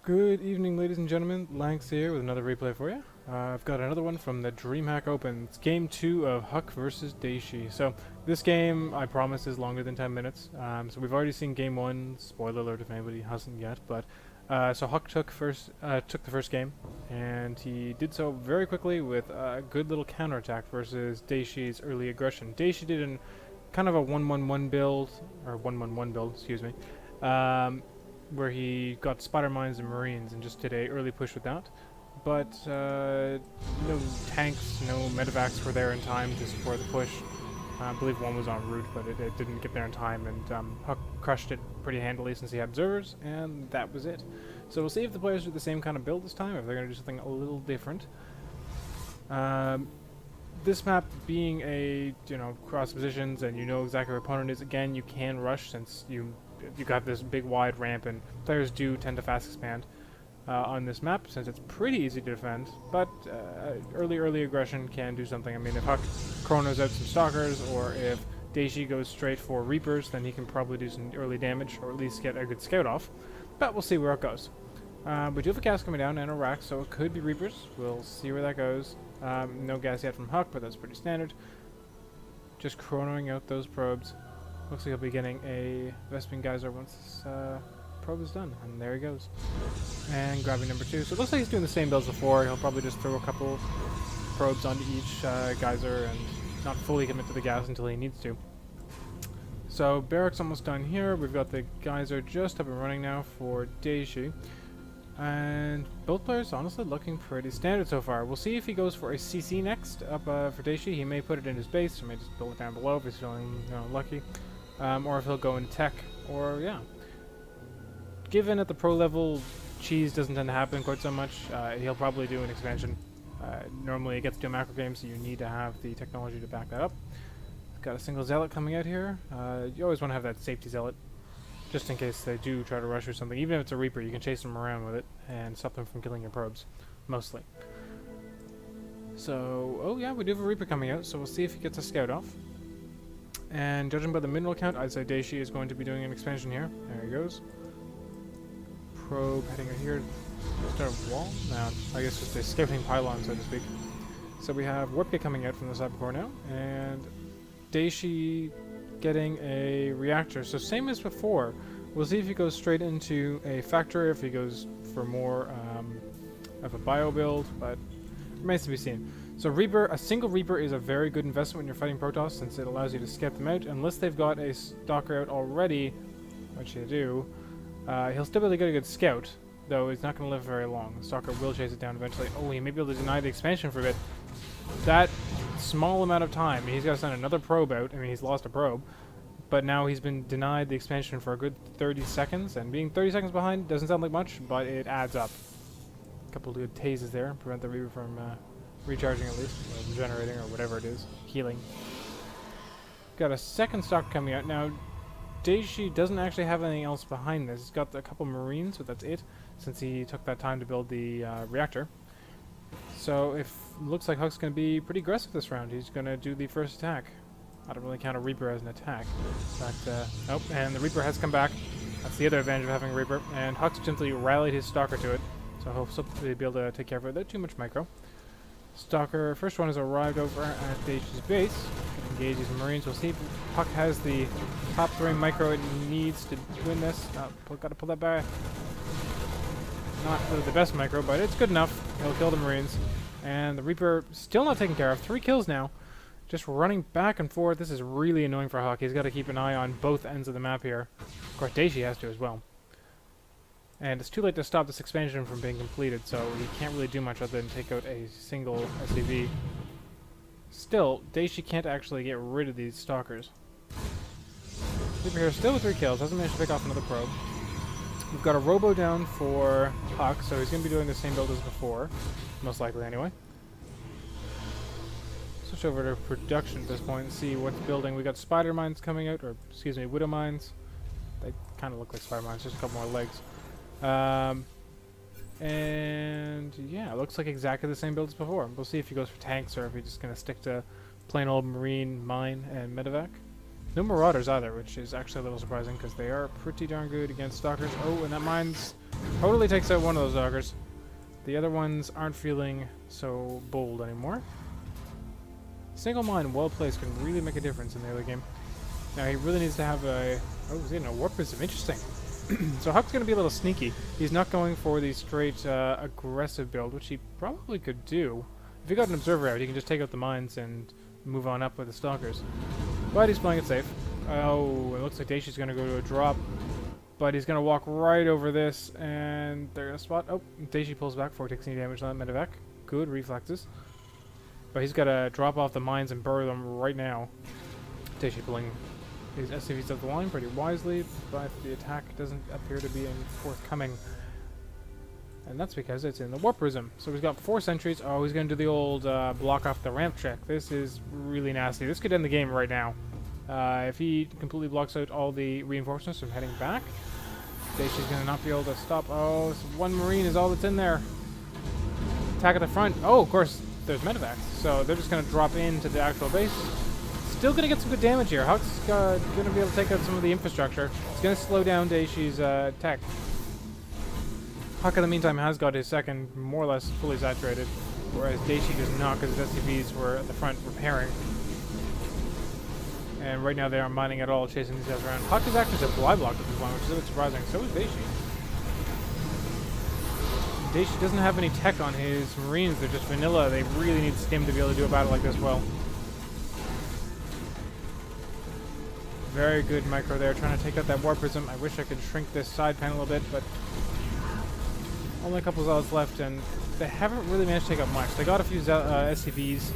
Good evening, ladies and gentlemen. Lanks here with another replay for you. I've got another one from the Dreamhack Open. It's game 2 of HuK versus Dayshi. So this game, I promise, is longer than 10 minutes. So we've already seen game 1. Spoiler alert if anybody hasn't yet. But so HuK took the first game, and he did so very quickly with a good little counterattack versus Dayshi's early aggression. Dayshi did kind of a 1-1-1 build, or 1-1-1 build, excuse me. Where he got spider mines and marines and just did a early push with that. But no tanks, no medevacs were there in time to support the push. I believe one was en route, but it didn't get there in time, and HuK crushed it pretty handily since he had observers, and that was it. So we'll see if the players do the same kind of build this time, if they're going to do something a little different. This map being a, cross positions and you know exactly where your opponent is, again, you can rush since you got this big wide ramp, and players do tend to fast expand on this map since it's pretty easy to defend, but early aggression can do something. I mean, if HuK chronos out some stalkers, or if Dayshi goes straight for reapers, then he can probably do some early damage, or at least get a good scout off, but we'll see where it goes. We do have a gas coming down and a rack, so it could be reapers. We'll see where that goes. No gas yet from HuK, but that's pretty standard. Just chronoing out those probes. Looks like he'll be getting a Vespene Geyser once this probe is done, and there he goes. And grabbing number 2. So it looks like he's doing the same builds before. He'll probably just throw a couple probes onto each geyser and not fully commit to the gas until he needs to. So barracks almost done here. We've got the geyser just up and running now for Dayshi. And both players honestly looking pretty standard so far. We'll see if he goes for a CC next up for Dayshi. He may put it in his base, or may just build it down below if he's feeling lucky. Or if he'll go into tech, or yeah. Given at the pro level, cheese doesn't tend to happen quite so much, he'll probably do an expansion. Normally it gets to a macro game, so you need to have the technology to back that up. Got a single zealot coming out here. You always want to have that safety zealot, just in case they do try to rush or something. Even if it's a reaper, you can chase them around with it and stop them from killing your probes, mostly. So, oh yeah, we do have a reaper coming out, so we'll see if he gets a scout off. And judging by the mineral count, I'd say Dayshi is going to be doing an expansion here. There he goes. Probe heading out here. Is there a wall? No, I guess just a scouting pylon, so to speak. So we have Warpgate coming out from the cybercore now, and Dayshi getting a reactor. So same as before. We'll see if he goes straight into a factory, or if he goes for more of a bio build, but remains to be seen. So Reaper, a single Reaper is a very good investment when you're fighting Protoss, since it allows you to scout them out. Unless they've got a stalker out already, which they do, he'll still be able to get a good scout, though he's not going to live very long. The stalker will chase it down eventually. Oh, he may be able to deny the expansion for a bit. That small amount of time, he's got to send another probe out. I mean, he's lost a probe, but now he's been denied the expansion for a good 30 seconds, and being 30 seconds behind doesn't sound like much, but it adds up. A couple of good tases there, prevent the Reaper from recharging at least, or regenerating, or whatever it is, healing. Got a second stock coming out. Now, Dayshi doesn't actually have anything else behind this. He's got a couple marines, but that's it, since he took that time to build the reactor. So if looks like HuK's going to be pretty aggressive this round. He's going to do the first attack. I don't really count a Reaper as an attack. But, oh, and the Reaper has come back. That's the other advantage of having a Reaper. And HuK simply rallied his Stalker to it, so he'll be able to take care of it without too much micro. Stalker, first one has arrived over at Dayshi's base. Engage these marines. We'll see if HuK has the top 3 micro it needs to win this. Gotta pull that back. Not really the best micro, but it's good enough. He'll kill the marines. And the Reaper still not taken care of. 3 kills now. Just running back and forth. This is really annoying for HuK. He's got to keep an eye on both ends of the map here. Of course, Dayshi has to as well. And it's too late to stop this expansion from being completed, so he can't really do much other than take out a single SCV. Still, Dayshi can't actually get rid of these stalkers. Reaper here still with 3 kills, hasn't managed to pick off another probe. We've got a robo down for HuK, so he's going to be doing the same build as before, most likely anyway. Switch over to production at this point and see what's building. We got spider mines coming out, or excuse me, widow mines. They kind of look like spider mines, just a couple more legs. And yeah, it looks like exactly the same build as before. We'll see if he goes for tanks or if he's just going to stick to plain old marine, mine, and medevac. No marauders either, which is actually a little surprising because they are pretty darn good against stalkers. Oh, and that mine's Totally takes out one of those doggers. The other ones aren't feeling so bold anymore. Single mine well placed can really make a difference in the early game. Now he really needs to have a... Oh, he's getting a warp prism. Interesting. So HuK's going to be a little sneaky. He's not going for the straight aggressive build, which he probably could do. If he got an observer out, he can just take out the mines and move on up with the stalkers. But he's playing it safe. Oh, it looks like Dayshi's going to go to a drop. But he's going to walk right over this, and they're going to spot... Oh, Dayshi pulls back before he takes any damage on that medevac. Good reflexes. But he's got to drop off the mines and bury them right now. Dayshi pulling his SCVs up the line pretty wisely, but the attack doesn't appear to be forthcoming. And that's because it's in the warp prism. So he's got 4 sentries. Oh, he's going to do the old block off the ramp check. This is really nasty. This could end the game right now. If he completely blocks out all the reinforcements from heading back, Dayshi's going to not be able to stop. Oh, so 1 Marine is all that's in there. Attack at the front. Oh, of course, there's medevacs. So they're just going to drop into the actual base. Still going to get some good damage here. HuK's going to be able to take out some of the infrastructure. It's going to slow down Dayshi's tech. HuK in the meantime has got his second more or less fully saturated, whereas Dayshi does not because his SCVs were at the front repairing. And right now they aren't mining at all, chasing these guys around. HuK is actually supply blocked at this point, which is a bit surprising. So is Dayshi. Dayshi doesn't have any tech on his Marines. They're just vanilla. They really need Stim to be able to do a battle like this well. Very good micro there, trying to take out that warp prism. I wish I could shrink this side panel a bit, but only a couple of zealots left, and they haven't really managed to take out much. They got a few SCVs.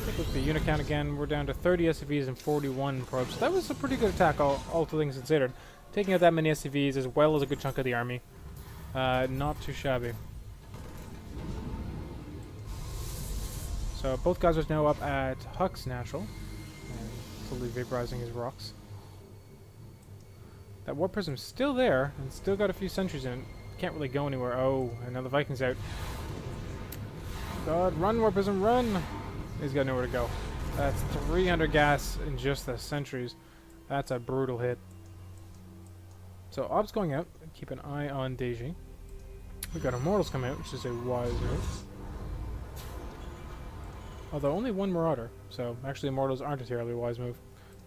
Take a look at the unit count again. We're down to 30 SCVs and 41 probes. So that was a pretty good attack, all things considered. Taking out that many SCVs as well as a good chunk of the army. Not too shabby. So both guys are now up at HuK's natural, and slowly vaporizing his rocks. That warp prism's still there, and still got a few sentries in it. Can't really go anywhere. Oh, and now the Viking's out. God, run, warp prism, run! He's got nowhere to go. That's 300 gas in just the sentries. That's a brutal hit. So Ob's going out. Keep an eye on Dayshi. We've got Immortals coming out, which is a wise move. Although only 1 Marauder, so actually Immortals aren't a terribly wise move.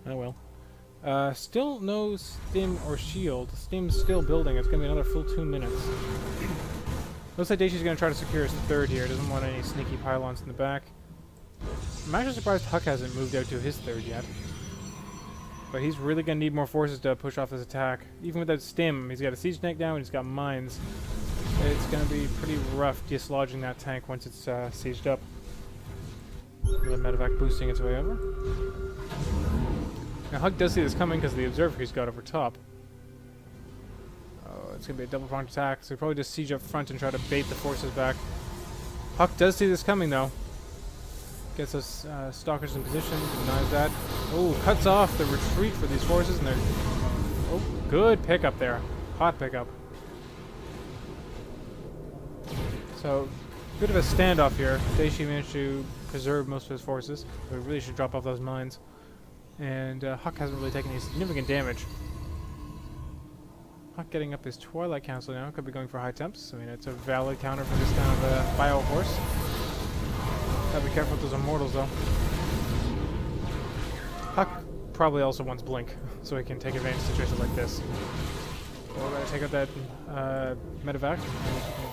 Oh well. Still no Stim or Shield. Stim's still building. It's going to be another full 2 minutes. Looks like Dayshi's going to try to secure his third here. Doesn't want any sneaky pylons in the back. I'm actually surprised HuK hasn't moved out to his third yet. But he's really going to need more forces to push off this attack. Even without Stim, he's got a siege tank now and he's got mines. It's going to be pretty rough dislodging that tank once it's sieged up. The medevac boosting its way over. Now HuK does see this coming because of the observer he's got over top. Oh, it's going to be a double-pronged attack, so he'll probably just siege up front and try to bait the forces back. HuK does see this coming, though. Gets those stalkers in position, denies that. Oh, cuts off the retreat for these forces, and they're... Oh, good pickup there. Hot pickup. So, bit of a standoff here. Dayshi managed to preserve most of his forces, so we really should drop off those mines. And HuK hasn't really taken any significant damage. HuK getting up his Twilight Council now. Could be going for high temps. I mean, it's a valid counter for this kind of a bio horse. Gotta be careful with those Immortals, though. HuK probably also wants Blink, so he can take advantage of situations like this. So we're gonna take out that medevac.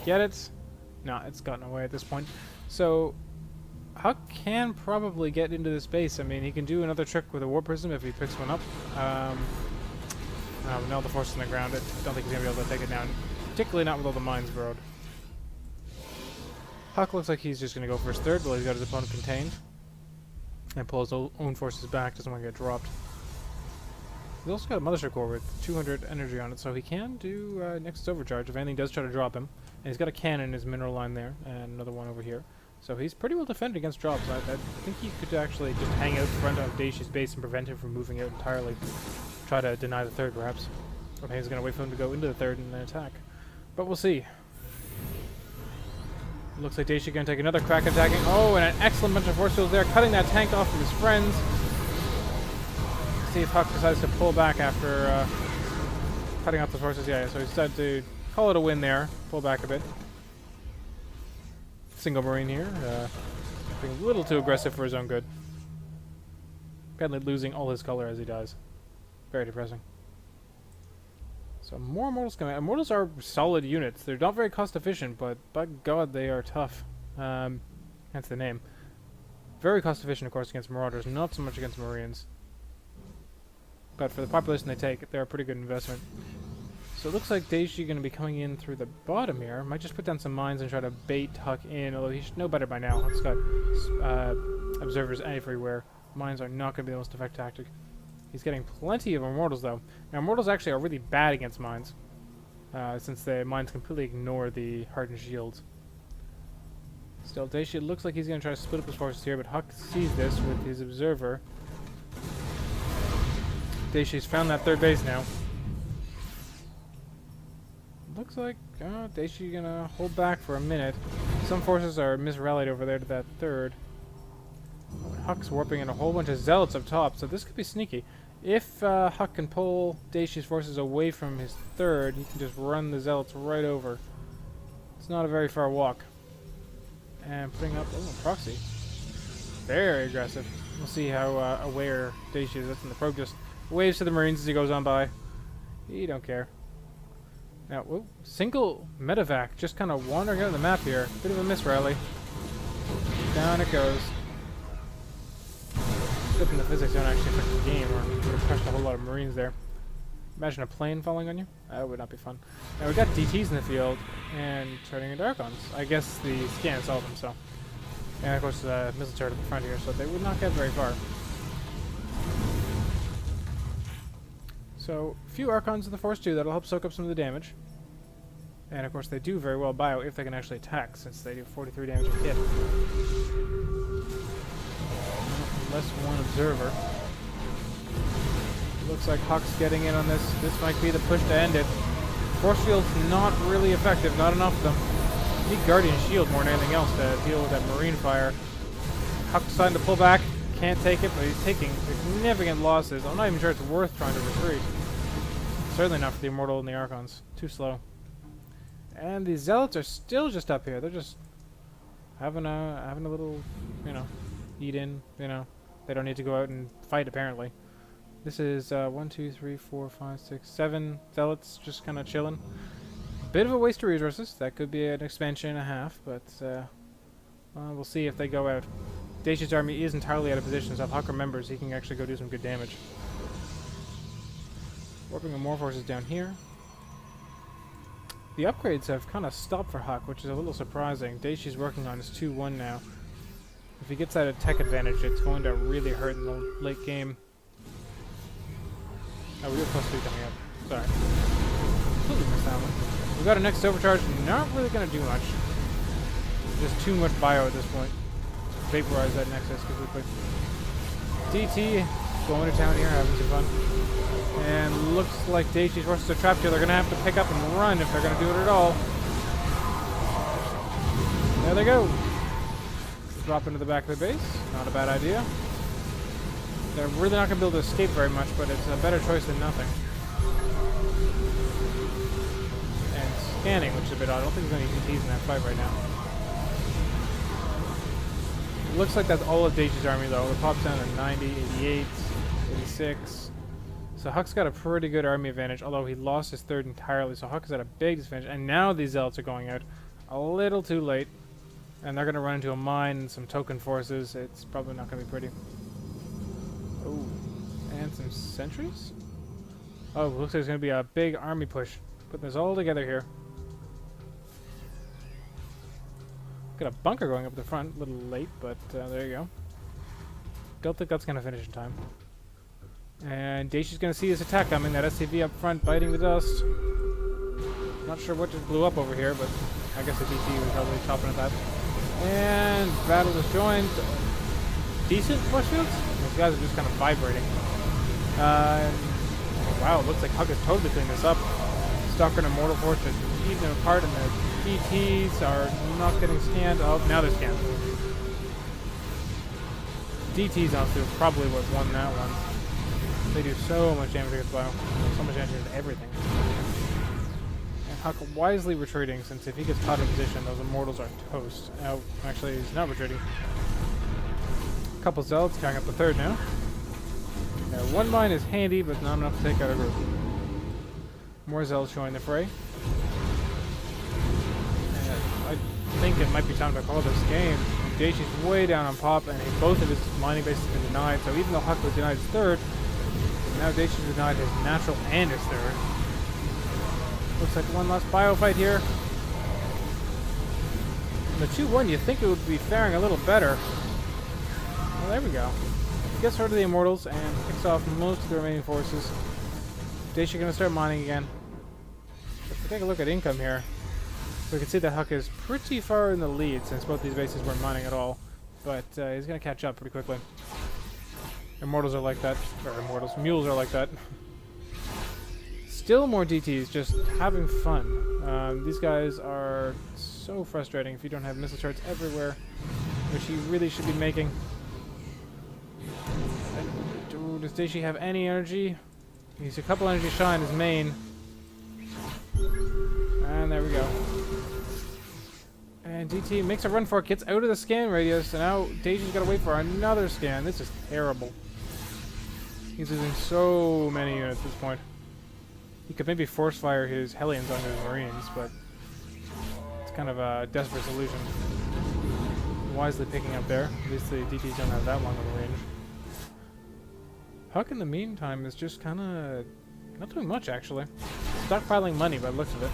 Get it? No, it's gotten away at this point. So HuK can probably get into this base. I mean, he can do another trick with a Warp Prism if he picks one up. Now the force on the ground. I don't think he's going to be able to take it down. Particularly not with all the mines burrowed. HuK looks like he's just going to go for his third, while he's got his opponent contained. And pull his own forces back, doesn't want to get dropped. He's also got a Mothership Core with 200 energy on it, so he can do Nexus Overcharge if anything does try to drop him. And he's got a cannon in his mineral line there, and another one over here. So he's pretty well defended against drops. I think he could actually just hang out in front of Dayshi's base and prevent him from moving out entirely. Try to deny the third, perhaps. Okay, he's going to wait for him to go into the third and then attack. But we'll see. Looks like Dayshi going to take another crack attacking. Oh, and an excellent bunch of force fields there, cutting that tank off from his friends. See if HuK decides to pull back after cutting off the forces. Yeah, so he decided to call it a win there. Pull back a bit. Single Marine here. Being a little too aggressive for his own good. Apparently losing all his color as he dies. Very depressing. So more Immortals coming out. Immortals are solid units. They're not very cost efficient, but by God, they are tough. Hence the name. Very cost efficient, of course, against Marauders. Not so much against Marines. But for the population they take, they're a pretty good investment. So it looks like Dayshi going to be coming in through the bottom here. Might just put down some mines and try to bait HuK in, although he should know better by now. HuK's got observers everywhere. Mines are not going to be the most effective tactic. He's getting plenty of Immortals, though. Now, Immortals actually are really bad against mines, since the mines completely ignore the hardened shields. Still, Dayshi looks like he's going to try to split up his forces here, but HuK sees this with his observer. Dayshi's found that third base now. Looks like Dayshi gonna hold back for a minute. Some forces are misrallied over there to that third. HuK's warping in a whole bunch of zealots up top, so this could be sneaky. If HuK can pull Dayshi's forces away from his third, he can just run the zealots right over. It's not a very far walk. And putting up proxy. Very aggressive. We'll see how aware Dayshi is. That's in the probe. Just waves to the Marines as he goes on by. He don't care. Now, whoa, single medevac just kind of wandering out of the map here. Bit of a miss rally. Down it goes. Flipping the physics don't actually affect the game, or would have crushed a whole lot of Marines there. Imagine a plane falling on you. That would not be fun. Now, we got DTs in the field and turning into Archons. I guess the scan saw them, so. And of course, missile turret at the front here, so they would not get very far. So, a few Archons in the Force too, that'll help soak up some of the damage. And of course they do very well bio if they can actually attack, since they do 43 damage per hit. Less one observer. Looks like HuK's getting in on this. This might be the push to end it. Force Shield's not really effective, not enough of them. You need Guardian Shield more than anything else to deal with that Marine fire. HuK's starting to pull back. Can't take it, but he's taking significant losses. I'm not even sure it's worth trying to retreat. Certainly not for the Immortal and the Archons. Too slow. And the Zealots are still just up here. They're just having a little, eat in, They don't need to go out and fight, apparently. This is 1, 2, 3, 4, 5, 6, 7 Zealots just kind of chilling. Bit of a waste of resources. That could be an expansion and a half, but we'll see if they go out. Dayshi's army is entirely out of position, so if HuK remembers, he can actually go do some good damage. Warping more forces down here. The upgrades have kind of stopped for HuK, which is a little surprising. Dayshi's working on his 2-1 now. If he gets that tech advantage, it's going to really hurt in the late game. Oh, we have +3 coming up. Sorry. Completely missed that one. We got a next overcharge. Not really going to do much. Just too much bio at this point. Vaporize that Nexus quickly. DT going to town here, having some fun. And looks like Dayshi's forces are trapped here. They're going to have to pick up and run if they're going to do it at all. There they go. Drop into the back of the base. Not a bad idea. They're really not going to be able to escape very much, but it's a better choice than nothing. And scanning, which is a bit odd. I don't think there's any DTs in that fight right now. Looks like that's all of Dayshi's army, though. It pops down to 90, 88, 86. So HuK's got a pretty good army advantage, although he lost his third entirely, so HuK is at a big disadvantage. And now these Zealots are going out a little too late. And they're going to run into a mine and some token forces. It's probably not going to be pretty. Oh, and some sentries? Oh, looks like there's going to be a big army push. Putting this all together here. Got a bunker going up the front, a little late, but there you go. Don't think that's going to finish in time. And Dayshi's going to see his attack coming, that SCV up front biting the dust. Not sure what just blew up over here, but I guess the DT was probably chopping at that. And battle is joined. Decent force fields? Those guys are just kind of vibrating. Wow, it looks like HuK has totally cleaned this up. Stalker and Immortal Force just eating them apart, and the DTs are not getting scanned. Oh, now they're scanned. DTs, honestly, are probably what won that one. They do so much damage against bio. So much damage to everything. And HuK wisely retreating, since if he gets caught in position, those immortals are toast. Now, actually, he's not retreating. A couple zealots carrying up the third now. Now, one mine is handy, but not enough to take out a group. More zealots join the fray. And I think it might be time to call this game. Dayshi's way down on pop, and both of his mining bases have been denied, so even though HuK was denied his third, now Dayshi's denied his natural and his third. Looks like one last bio fight here. The 2-1, you think it would be faring a little better. Well, there we go. Gets rid of the immortals and picks off most of the remaining forces. Dayshi going to start mining again. If we take a look at income here, we can see that HuK is pretty far in the lead since both these bases weren't mining at all. But he's going to catch up pretty quickly. Immortals are like that. Or immortals. Mules are like that. Still more DTs, just having fun. These guys are so frustrating if you don't have missile charts everywhere, which you really should be making. Does Dayshi have any energy? He's a couple energy shy in his main. And there we go. And DT makes a run for it, gets out of the scan radius, and now Dayshi's got to wait for another scan. This is terrible. He's losing so many units at this point. He could maybe force fire his Hellions onto his Marines, but it's kind of a desperate solution. Wisely picking up there. At least the DTs don't have that long of a range. HuK in the meantime is just kind of not doing much actually. Stockpiling money by the looks of it.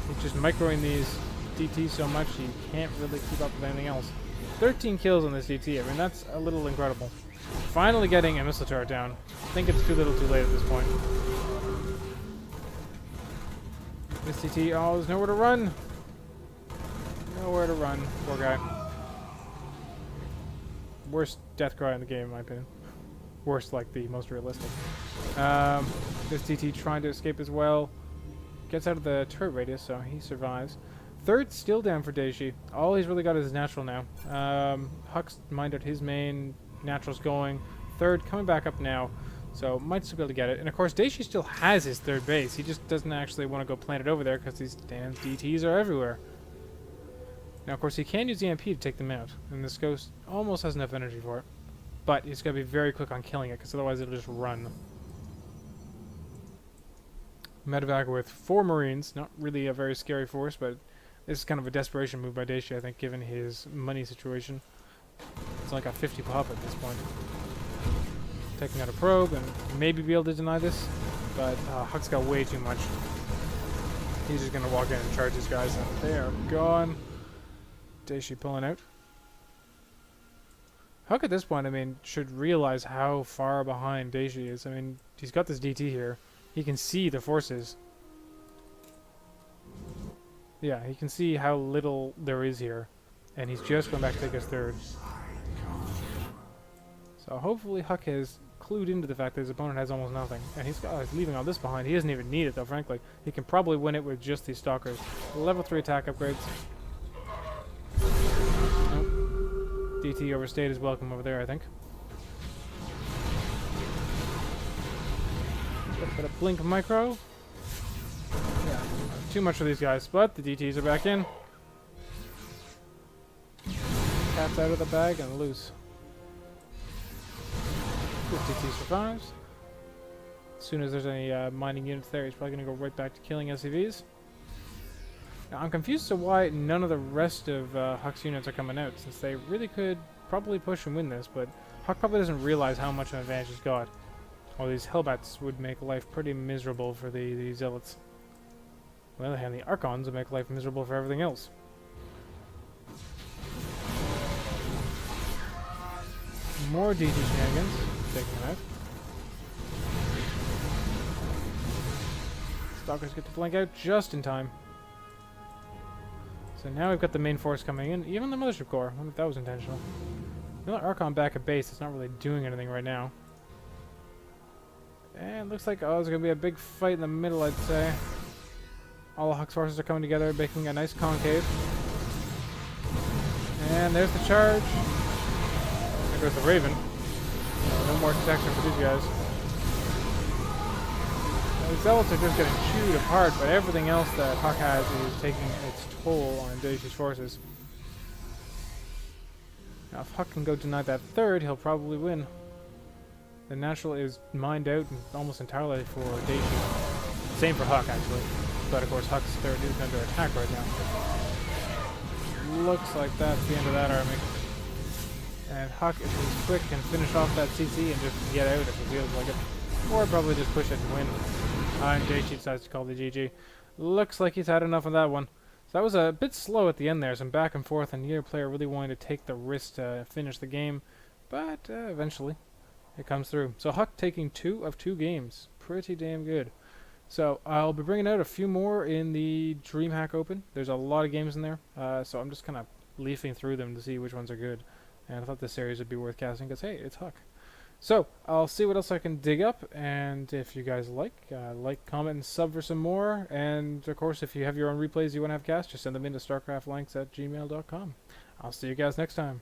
He's just microing these DTs so much he can't really keep up with anything else. 13 kills on this DT. I mean, that's a little incredible. Finally getting a missile turret down. I think it's too little too late at this point. This DT, oh, there's nowhere to run. Nowhere to run. Poor guy. Worst death cry in the game, in my opinion. Worst, like the most realistic. This DT trying to escape as well. Gets out of the turret radius, so he survives. Third still down for Dayshi. All he's really got is his natural now. HuK's mined out his main. Natural's going. Third coming back up now. So might still be able to get it. And of course Dayshi still has his third base. He just doesn't actually want to go plant it over there because these damn DTs are everywhere. Now of course he can use EMP to take them out. And this ghost almost has enough energy for it. But he's got to be very quick on killing it because otherwise it'll just run. Medevac with 4 Marines. Not really a very scary force, but this is kind of a desperation move by Dayshi, I think, given his money situation. It's like a 50 pop at this point. Taking out a probe and maybe be able to deny this, but HuK's got way too much. He's just going to walk in and charge these guys, and they are gone. Dayshi pulling out. HuK at this point, I mean, should realize how far behind Dayshi is. I mean, he's got this DT here. He can see the forces. Yeah, he can see how little there is here. And he's just going back to take his third. So hopefully HuK has clued into the fact that his opponent has almost nothing. And he's leaving all this behind. He doesn't even need it though, frankly. He can probably win it with just these stalkers. Level 3 attack upgrades. Nope. DT overstayed his welcome over there, I think. Got a blink micro. Yeah, too much for these guys, but the DTs are back in. Cat's out of the bag and loose. This DT survives. As soon as there's any mining units there, he's probably going to go right back to killing SCVs. Now, I'm confused as to why none of the rest of HuK's units are coming out, since they really could probably push and win this, but HuK probably doesn't realize how much of an advantage he's got. Well, these Hellbats would make life pretty miserable for the Zealots. On the other hand, the Archons would make life miserable for everything else. More DT shenanigans. Taking them out. Stalkers get to flank out just in time. So now we've got the main force coming in. Even the Mothership Corps. I wonder if that was intentional. Another Archon back at base. It's not really doing anything right now. And it looks like, oh, there's going to be a big fight in the middle, I'd say. All of HuK's forces are coming together, making a nice concave. And there's the charge. There goes the Raven. No more protection for these guys. The Zealots are just getting chewed apart, but everything else that HuK has is taking its toll on Dayshi's forces. Now, if HuK can go deny that third, he'll probably win. The natural is mined out almost entirely for Dayshi. Same for HuK, actually. But, of course, HuK's third is under attack right now. Looks like that's the end of that army. And HuK, if he's quick, can finish off that CC and just get out if he feels like it. Or probably just push it and win. And Dayshi decides to call the GG. Looks like he's had enough of that one. So that was a bit slow at the end there, some back and forth, and neither player really wanted to take the risk to finish the game. But eventually, it comes through. So HuK taking 2 of 2 games. Pretty damn good. So I'll be bringing out a few more in the Dreamhack Open. There's a lot of games in there, so I'm just kind of leafing through them to see which ones are good. And I thought this series would be worth casting because, hey, it's HuK. So I'll see what else I can dig up, and if you guys like, comment, and sub for some more. And of course, if you have your own replays you want to have cast, just send them in to starcraftlancks@gmail.com. I'll see you guys next time.